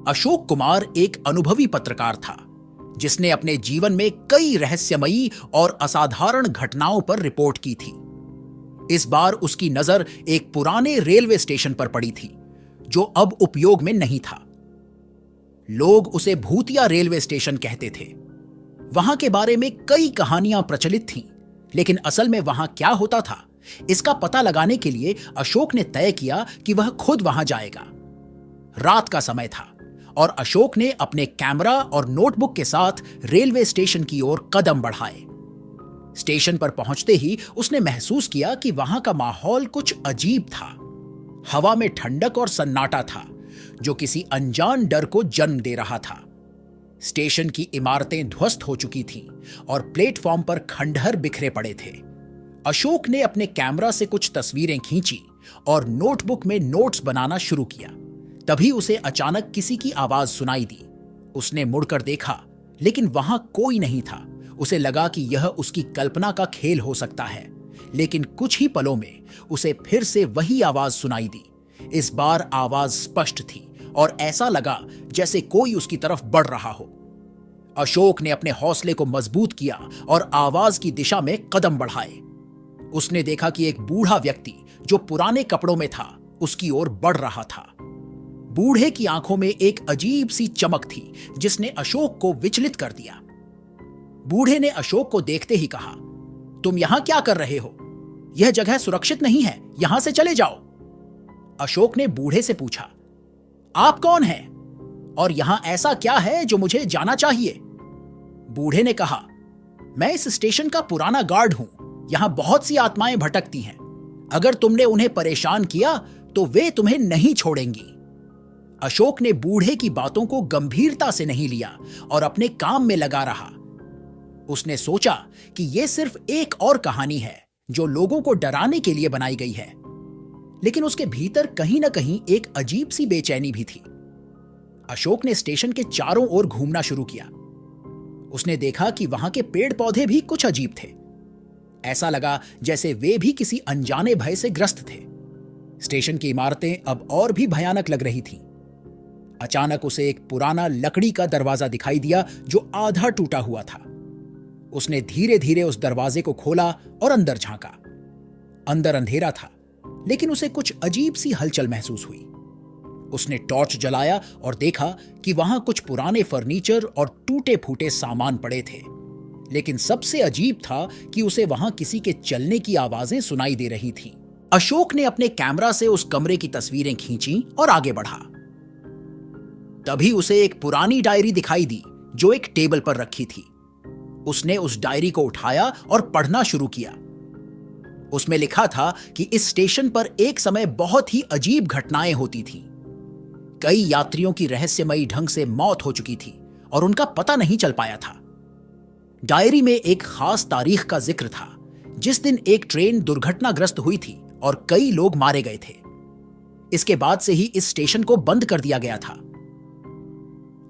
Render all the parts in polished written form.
अशोक कुमार एक अनुभवी पत्रकार था जिसने अपने जीवन में कई रहस्यमयी और असाधारण घटनाओं पर रिपोर्ट की थी। इस बार उसकी नजर एक पुराने रेलवे स्टेशन पर पड़ी थी जो अब उपयोग में नहीं था। लोग उसे भूतिया रेलवे स्टेशन कहते थे। वहां के बारे में कई कहानियां प्रचलित थीं, लेकिन असल में वहां क्या होता था इसका पता लगाने के लिए अशोक ने तय किया कि वह खुद वहां जाएगा। रात का समय था और अशोक ने अपने कैमरा और नोटबुक के साथ रेलवे स्टेशन की ओर कदम बढ़ाए। स्टेशन पर पहुंचते ही उसने महसूस किया कि वहां का माहौल कुछ अजीब था। हवा में ठंडक और सन्नाटा था जो किसी अनजान डर को जन्म दे रहा था। स्टेशन की इमारतें ध्वस्त हो चुकी थीं और प्लेटफॉर्म पर खंडहर बिखरे पड़े थे। अशोक ने अपने कैमरा से कुछ तस्वीरें खींची और नोटबुक में नोट्स बनाना शुरू किया। तभी उसे अचानक किसी की आवाज सुनाई दी। उसने मुड़कर देखा, लेकिन वहां कोई नहीं था। उसे लगा कि यह उसकी कल्पना का खेल हो सकता है, लेकिन कुछ ही पलों में उसे फिर से वही आवाज सुनाई दी। इस बार आवाज स्पष्ट थी और ऐसा लगा जैसे कोई उसकी तरफ बढ़ रहा हो। अशोक ने अपने हौसले को मजबूत किया और आवाज की दिशा में कदम बढ़ाए। उसने देखा कि एक बूढ़ा व्यक्ति जो पुराने कपड़ों में था उसकी ओर बढ़ रहा था। बूढ़े की आंखों में एक अजीब सी चमक थी जिसने अशोक को विचलित कर दिया। बूढ़े ने अशोक को देखते ही कहा, तुम यहां क्या कर रहे हो? यह जगह सुरक्षित नहीं है, यहां से चले जाओ। अशोक ने बूढ़े से पूछा, आप कौन हैं और यहां ऐसा क्या है जो मुझे जाना चाहिए? बूढ़े ने कहा, मैं इस स्टेशन का पुराना गार्ड हूं। यहां बहुत सी आत्माएं भटकती हैं। अगर तुमने उन्हें परेशान किया तो वे तुम्हें नहीं छोड़ेंगी। अशोक ने बूढ़े की बातों को गंभीरता से नहीं लिया और अपने काम में लगा रहा। उसने सोचा कि यह सिर्फ एक और कहानी है जो लोगों को डराने के लिए बनाई गई है, लेकिन उसके भीतर कहीं ना कहीं एक अजीब सी बेचैनी भी थी। अशोक ने स्टेशन के चारों ओर घूमना शुरू किया। उसने देखा कि वहां के पेड़ पौधे भी कुछ अजीब थे। ऐसा लगा जैसे वे भी किसी अनजाने भय से ग्रस्त थे। स्टेशन की इमारतें अब और भी भयानक लग रही थीं। अचानक उसे एक पुराना लकड़ी का दरवाजा दिखाई दिया जो आधा टूटा हुआ था। उसने धीरे धीरे उस दरवाजे को खोला और अंदर झांका। अंदर अंधेरा था, लेकिन उसे कुछ अजीब सी हलचल महसूस हुई। उसने टॉर्च जलाया और देखा कि वहां कुछ पुराने फर्नीचर और टूटे फूटे सामान पड़े थे, लेकिन सबसे अजीब था कि उसे वहां किसी के चलने की आवाजें सुनाई दे रही थीं। अशोक ने अपने कैमरा से उस कमरे की तस्वीरें खींची और आगे बढ़ा। तभी उसे एक पुरानी डायरी दिखाई दी जो एक टेबल पर रखी थी। उसने उस डायरी को उठाया और पढ़ना शुरू किया। उसमें लिखा था कि इस स्टेशन पर एक समय बहुत ही अजीब घटनाएं होती थीं। कई यात्रियों की रहस्यमयी ढंग से मौत हो चुकी थी और उनका पता नहीं चल पाया था। डायरी में एक खास तारीख का जिक्र था जिस दिन एक ट्रेन दुर्घटनाग्रस्त हुई थी और कई लोग मारे गए थे। इसके बाद से ही इस स्टेशन को बंद कर दिया गया था।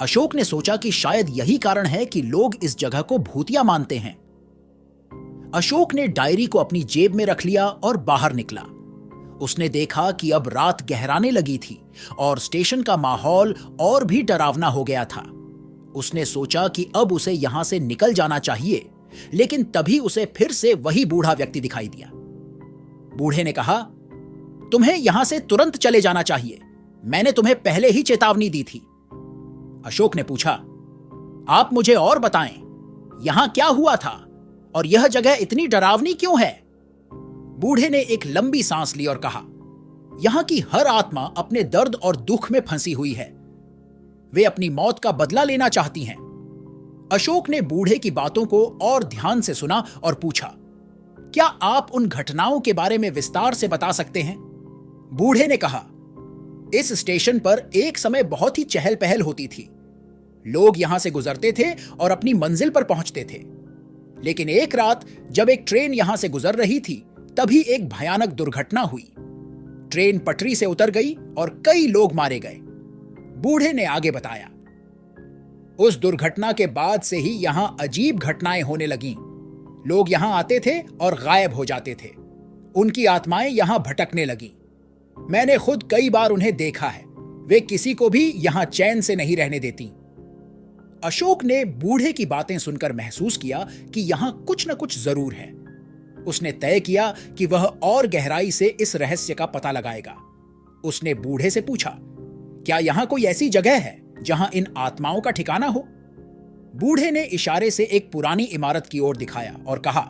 अशोक ने सोचा कि शायद यही कारण है कि लोग इस जगह को भूतिया मानते हैं। अशोक ने डायरी को अपनी जेब में रख लिया और बाहर निकला। उसने देखा कि अब रात गहराने लगी थी और स्टेशन का माहौल और भी डरावना हो गया था। उसने सोचा कि अब उसे यहां से निकल जाना चाहिए, लेकिन तभी उसे फिर से वही बूढ़ा व्यक्ति दिखाई दिया। बूढ़े ने कहा, तुम्हें यहां से तुरंत चले जाना चाहिए। मैंने तुम्हें पहले ही चेतावनी दी थी। अशोक ने पूछा, आप मुझे और बताएं, यहां क्या हुआ था और यह जगह इतनी डरावनी क्यों है? बूढ़े ने एक लंबी सांस ली और कहा, यहां की हर आत्मा अपने दर्द और दुख में फंसी हुई है। वे अपनी मौत का बदला लेना चाहती हैं। अशोक ने बूढ़े की बातों को और ध्यान से सुना और पूछा, क्या आप उन घटनाओं के बारे में विस्तार से बता सकते हैं? बूढ़े ने कहा, इस स्टेशन पर एक समय बहुत ही चहल पहल होती थी। लोग यहां से गुजरते थे और अपनी मंजिल पर पहुंचते थे। लेकिन एक रात जब एक ट्रेन यहां से गुजर रही थी, तभी एक भयानक दुर्घटना हुई। ट्रेन पटरी से उतर गई और कई लोग मारे गए। बूढ़े ने आगे बताया, उस दुर्घटना के बाद से ही यहां अजीब घटनाएं होने लगीं। लोग यहां आते थे और गायब हो जाते थे। उनकी आत्माएं यहां भटकने लगीं। मैंने खुद कई बार उन्हें देखा है। वे किसी को भी यहां चैन से नहीं रहने देती। अशोक ने बूढ़े की बातें सुनकर महसूस किया कि यहां कुछ न कुछ जरूर है। उसने तय किया कि वह और गहराई से इस रहस्य का पता लगाएगा। उसने बूढ़े से पूछा, क्या यहां कोई ऐसी जगह है जहां इन आत्माओं का ठिकाना हो? बूढ़े ने इशारे से एक पुरानी इमारत की ओर दिखाया और कहा,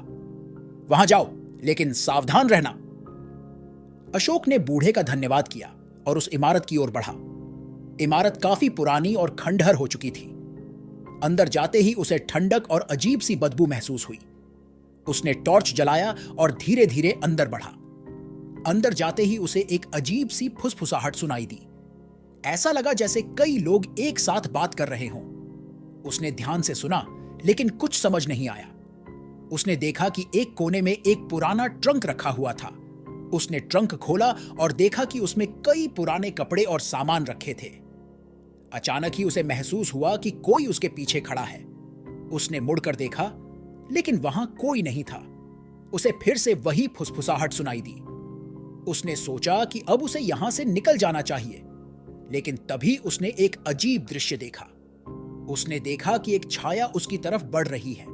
वहां जाओ, लेकिन सावधान रहना। अशोक ने बूढ़े का धन्यवाद किया और उस इमारत की ओर बढ़ा। इमारत काफी पुरानी और खंडहर हो चुकी थी। अंदर जाते ही उसे ठंडक और अजीब सी बदबू महसूस हुई। उसने टॉर्च जलाया और धीरे धीरे अंदर बढ़ा। अंदर जाते ही उसे एक अजीब सी फुसफुसाहट सुनाई दी। ऐसा लगा जैसे कई लोग एक साथ बात कर रहे हों। उसने ध्यान से सुना, लेकिन कुछ समझ नहीं आया। उसने देखा कि एक कोने में एक पुराना ट्रंक रखा हुआ था। उसने ट्रंक खोला और देखा कि उसमें कई पुराने कपड़े और सामान रखे थे। अचानक ही उसे महसूस हुआ कि कोई उसके पीछे खड़ा है। उसने मुड़कर देखा, लेकिन वहां कोई नहीं था। उसे फिर से वही फुसफुसाहट सुनाई दी। उसने सोचा कि अब उसे यहां से निकल जाना चाहिए, लेकिन तभी उसने एक अजीब दृश्य देखा। उसने देखा कि एक छाया उसकी तरफ बढ़ रही है।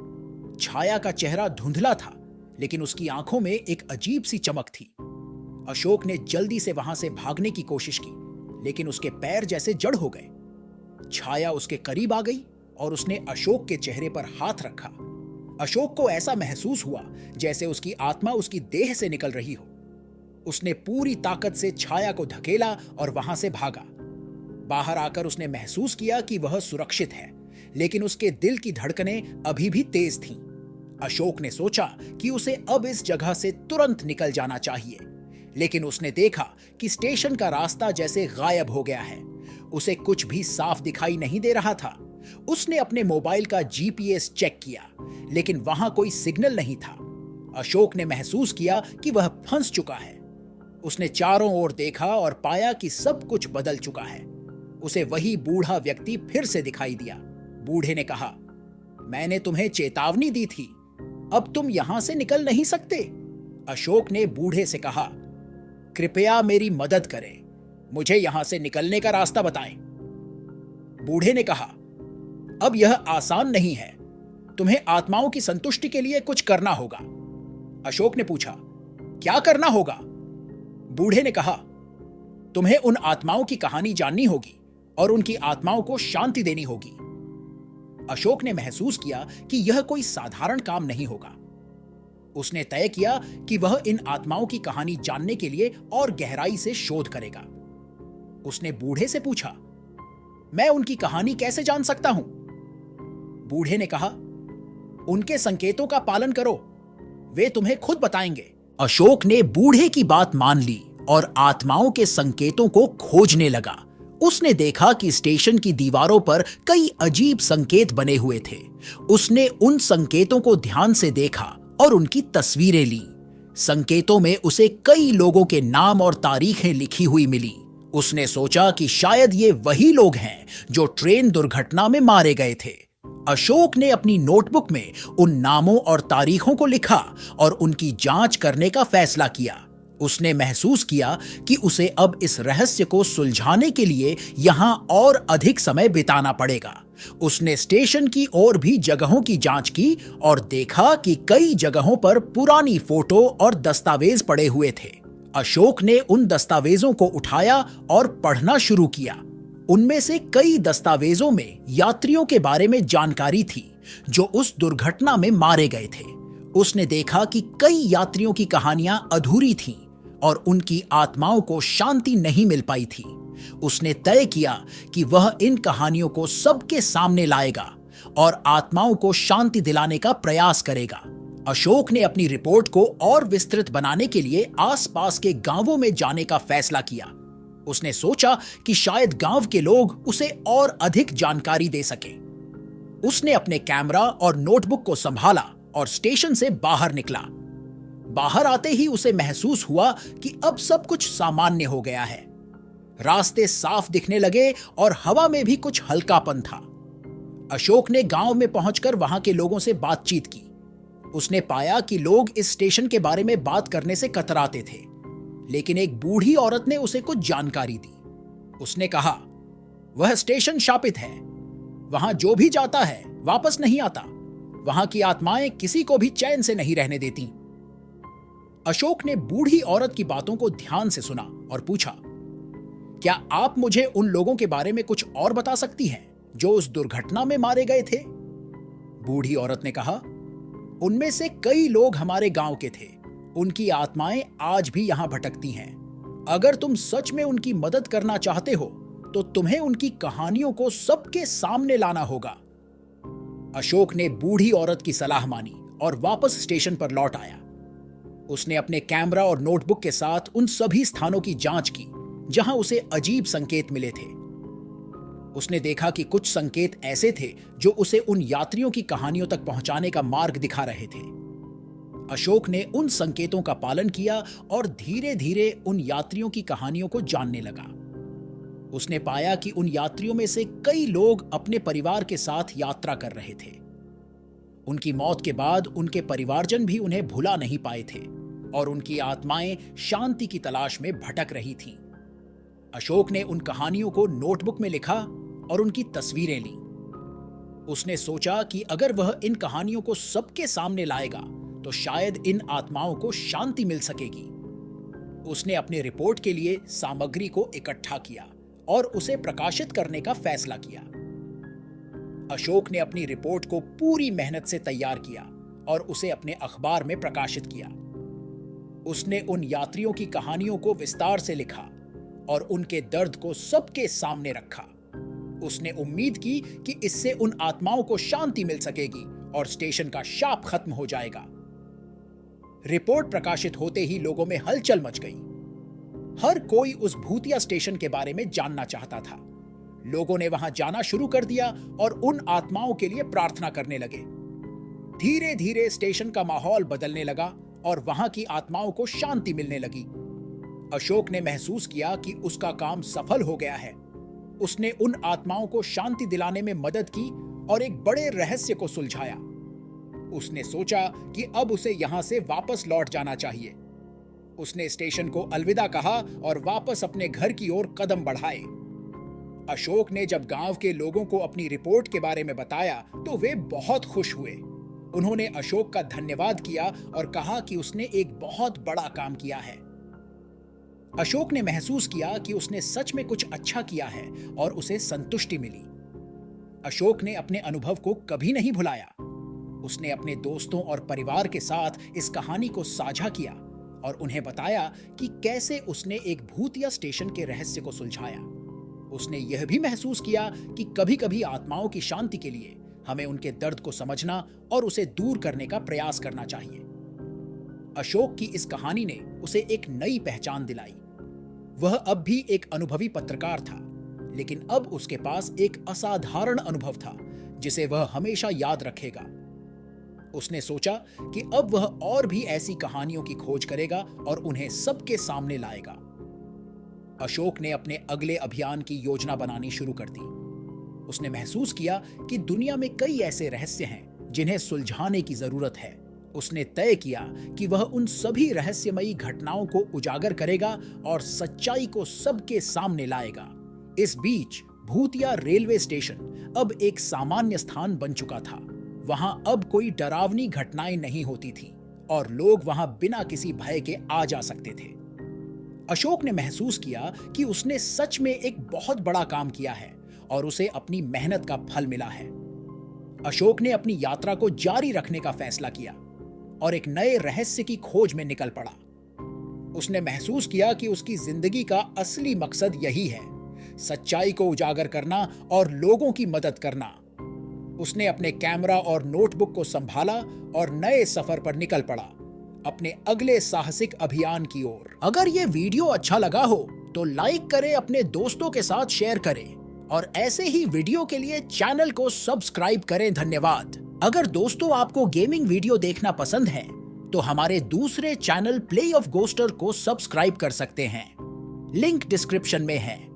छाया का चेहरा धुंधला था, लेकिन उसकी आंखों में एक अजीब सी चमक थी। अशोक ने जल्दी से वहां से भागने की कोशिश की, लेकिन उसके पैर जैसे जड़ हो गए। छाया उसके करीब आ गई और उसने अशोक के चेहरे पर हाथ रखा। अशोक को ऐसा महसूस हुआ जैसे उसकी आत्मा उसकी देह से निकल रही हो। उसने पूरी ताकत से छाया को धकेला और वहां से भागा। बाहर आकर उसने महसूस किया कि वह सुरक्षित है, लेकिन उसके दिल की धड़कनें अभी भी तेज थीं। अशोक ने सोचा कि उसे अब इस जगह से तुरंत निकल जाना चाहिए, लेकिन उसने देखा कि स्टेशन का रास्ता जैसे गायब हो गया है। उसे कुछ भी साफ दिखाई नहीं दे रहा था। उसने अपने मोबाइल का जीपीएस चेक किया, लेकिन वहां कोई सिग्नल नहीं था। अशोक ने महसूस किया कि वह फंस चुका है। उसने चारों ओर देखा और पाया कि सब कुछ बदल चुका है। उसे वही बूढ़ा व्यक्ति फिर से दिखाई दिया। बूढ़े ने कहा, मैंने तुम्हें चेतावनी दी थी, अब तुम यहां से निकल नहीं सकते। अशोक ने बूढ़े से कहा, कृपया मेरी मदद करें, मुझे यहां से निकलने का रास्ता बताएं। बूढ़े ने कहा, अब यह आसान नहीं है, तुम्हें आत्माओं की संतुष्टि के लिए कुछ करना होगा। अशोक ने पूछा, क्या करना होगा? बूढ़े ने कहा, तुम्हें उन आत्माओं की कहानी जाननी होगी और उनकी आत्माओं को शांति देनी होगी। अशोक ने महसूस किया कि यह कोई साधारण काम नहीं होगा। उसने तय किया कि वह इन आत्माओं की कहानी जानने के लिए और गहराई से शोध करेगा। उसने बूढ़े से पूछा, मैं उनकी कहानी कैसे जान सकता हूं? बूढ़े ने कहा, उनके संकेतों का पालन करो, वे तुम्हें खुद बताएंगे। अशोक ने बूढ़े की बात मान ली और आत्माओं के संकेतों को खोजने लगा। उसने देखा कि स्टेशन की दीवारों पर कई अजीब संकेत बने हुए थे। उसने उन संकेतों को ध्यान से देखा और उनकी तस्वीरें ली। संकेतों में उसे कई लोगों के नाम और तारीखें लिखी हुई मिली। उसने सोचा कि शायद ये वही लोग हैं जो ट्रेन दुर्घटना में मारे गए थे। अशोक ने अपनी नोटबुक में उन नामों और तारीखों को लिखा और उनकी जांच करने का फैसला किया। उसने महसूस किया कि उसे अब इस रहस्य को सुलझाने के लिए यहां और अधिक समय बिताना पड़ेगा। उसने स्टेशन की और भी जगहों की जांच की और देखा कि कई जगहों पर पुरानी फोटो और दस्तावेज पड़े हुए थे। अशोक ने उन दस्तावेजों को उठाया और पढ़ना शुरू किया। उनमें से कई दस्तावेजों में यात्रियों के बारे में जानकारी थी जो उस दुर्घटना में मारे गए थे। उसने देखा कि कई यात्रियों की कहानियां अधूरी थीं और उनकी आत्माओं को शांति नहीं मिल पाई थी। उसने तय किया कि वह इन कहानियों को सबके सामने लाएगा और आत्माओं को शांति दिलाने का प्रयास करेगा। अशोक ने अपनी रिपोर्ट को और विस्तृत बनाने के लिए आसपास के गांवों में जाने का फैसला किया। उसने सोचा कि शायद गांव के लोग उसे और अधिक जानकारी दे सके। उसने अपने कैमरा और नोटबुक को संभाला और स्टेशन से बाहर निकला। बाहर आते ही उसे महसूस हुआ कि अब सब कुछ सामान्य हो गया है। रास्ते साफ दिखने लगे और हवा में भी कुछ हल्कापन था। अशोक ने गांव में पहुंचकर वहां के लोगों से बातचीत की। उसने पाया कि लोग इस स्टेशन के बारे में बात करने से कतराते थे, लेकिन एक बूढ़ी औरत ने उसे कुछ जानकारी दी। उसने कहा, वह स्टेशन शापित है। वहां जो भी जाता है वापस नहीं आता। वहां की आत्माएं किसी को भी चैन से नहीं रहने देती। अशोक ने बूढ़ी औरत की बातों को ध्यान से सुना और पूछा, क्या आप मुझे उन लोगों के बारे में कुछ और बता सकती हैं जो उस दुर्घटना में मारे गए थे? बूढ़ी औरत ने कहा, उनमें से कई लोग हमारे गांव के थे। उनकी आत्माएं आज भी यहां भटकती हैं। अगर तुम सच में उनकी मदद करना चाहते हो तो तुम्हें उनकी कहानियों को सबके सामने लाना होगा। अशोक ने बूढ़ी औरत की सलाह मानी और वापस स्टेशन पर लौट आया। उसने अपने कैमरा और नोटबुक के साथ उन सभी स्थानों की जांच की जहां उसे अजीब संकेत मिले थे। उसने देखा कि कुछ संकेत ऐसे थे जो उसे उन यात्रियों की कहानियों तक पहुंचाने का मार्ग दिखा रहे थे। अशोक ने उन संकेतों का पालन किया और धीरे धीरे उन यात्रियों की कहानियों को जानने लगा। उसने पाया कि उन यात्रियों में से कई लोग अपने परिवार के साथ यात्रा कर रहे थे। उनकी मौत के बाद उनके परिवारजन भी उन्हें भुला नहीं पाए थे और उनकी आत्माएं शांति की तलाश में भटक रही थीं। अशोक ने उन कहानियों को नोटबुक में लिखा और उनकी तस्वीरें लीं। उसने सोचा कि अगर वह इन कहानियों को सबके सामने लाएगा तो शायद इन आत्माओं को शांति मिल सकेगी। उसने अपने रिपोर्ट के लिए सामग्री को इकट्ठा किया और उसे प्रकाशित करने का फैसला किया। अशोक ने अपनी रिपोर्ट को पूरी मेहनत से तैयार किया और उसे अपने अखबार में प्रकाशित किया। उसने उन यात्रियों की कहानियों को विस्तार से लिखा और उनके दर्द को सबके सामने रखा। उसने उम्मीद की कि इससे उन आत्माओं को शांति मिल सकेगी और स्टेशन का शाप खत्म हो जाएगा। रिपोर्ट प्रकाशित होते ही लोगों में हलचल मच गई। हर कोई उस भूतिया स्टेशन के बारे में जानना चाहता था। लोगों ने वहां जाना शुरू कर दिया और उन आत्माओं के लिए प्रार्थना करने लगे। धीरे धीरे स्टेशन का माहौल बदलने लगा और वहां की आत्माओं को शांति मिलने लगी। अशोक ने महसूस किया कि उसका काम सफल हो गया है। उसने उन आत्माओं को शांति दिलाने में मदद की और एक बड़े रहस्य को सुलझाया। उसने सोचा कि अब उसे यहां से वापस लौट जाना चाहिए। उसने स्टेशन को अलविदा कहा और वापस अपने घर की ओर कदम बढ़ाए। अशोक ने जब गांव के लोगों को अपनी रिपोर्ट के बारे में बताया तो वे बहुत खुश हुए। उन्होंने अशोक का धन्यवाद किया और कहा कि उसने एक बहुत बड़ा काम किया है। अशोक ने महसूस किया कि उसने सच में कुछ अच्छा किया है और उसे संतुष्टि मिली। अशोक ने अपने अनुभव को कभी नहीं भुलाया। उसने अपने दोस्तों और परिवार के साथ इस कहानी को साझा किया और उन्हें बताया कि कैसे उसने एक भूतिया स्टेशन के रहस्य को सुलझाया। उसने यह भी महसूस किया कि कभी-कभी आत्माओं की शांति के लिए हमें उनके दर्द को समझना और उसे दूर करने का प्रयास करना चाहिए। अशोक की इस कहानी ने उसे एक नई पहचान दिलाई। वह अब भी एक अनुभवी पत्रकार था, लेकिन अब उसके पास एक असाधारण अनुभव था जिसे वह हमेशा याद रखेगा। उसने सोचा कि अब वह और भी ऐसी कहानियों की खोज करेगा और उन्हें सबके सामने लाएगा। अशोक ने अपने अगले अभियान की योजना बनानी शुरू कर दी। उसने महसूस किया कि दुनिया में कई ऐसे रहस्य हैं जिन्हें सुलझाने की जरूरत है। उसने तय किया कि वह उन सभी रहस्यमयी घटनाओं को उजागर करेगा और सच्चाई को सबके सामने लाएगा। इस बीच भूतिया रेलवे स्टेशन अब एक सामान्य स्थान बन चुका था। वहां अब कोई डरावनी घटनाएं नहीं होती थीं और लोग वहां बिना किसी भय के आ जा सकते थे। अशोक ने महसूस किया कि उसने सच में एक बहुत बड़ा काम किया है और उसे अपनी मेहनत का फल मिला है। अशोक ने अपनी यात्रा को जारी रखने का फैसला किया और एक नए रहस्य की खोज में निकल पड़ा। उसने महसूस किया कि उसकी जिंदगी का असली मकसद यही है, सच्चाई को उजागर करना और लोगों की मदद करना। उसने अपने कैमरा और नोटबुक को संभाला और नए सफर पर निकल पड़ा, अपने अगले साहसिक अभियान की ओर। अगर ये वीडियो अच्छा लगा हो तो लाइक करें, अपने दोस्तों के साथ शेयर करें और ऐसे ही वीडियो के लिए चैनल को सब्सक्राइब करें। धन्यवाद। अगर दोस्तों आपको गेमिंग वीडियो देखना पसंद है तो हमारे दूसरे चैनल प्ले ऑफ गोस्टर को सब्सक्राइब कर सकते हैं। लिंक डिस्क्रिप्शन में है।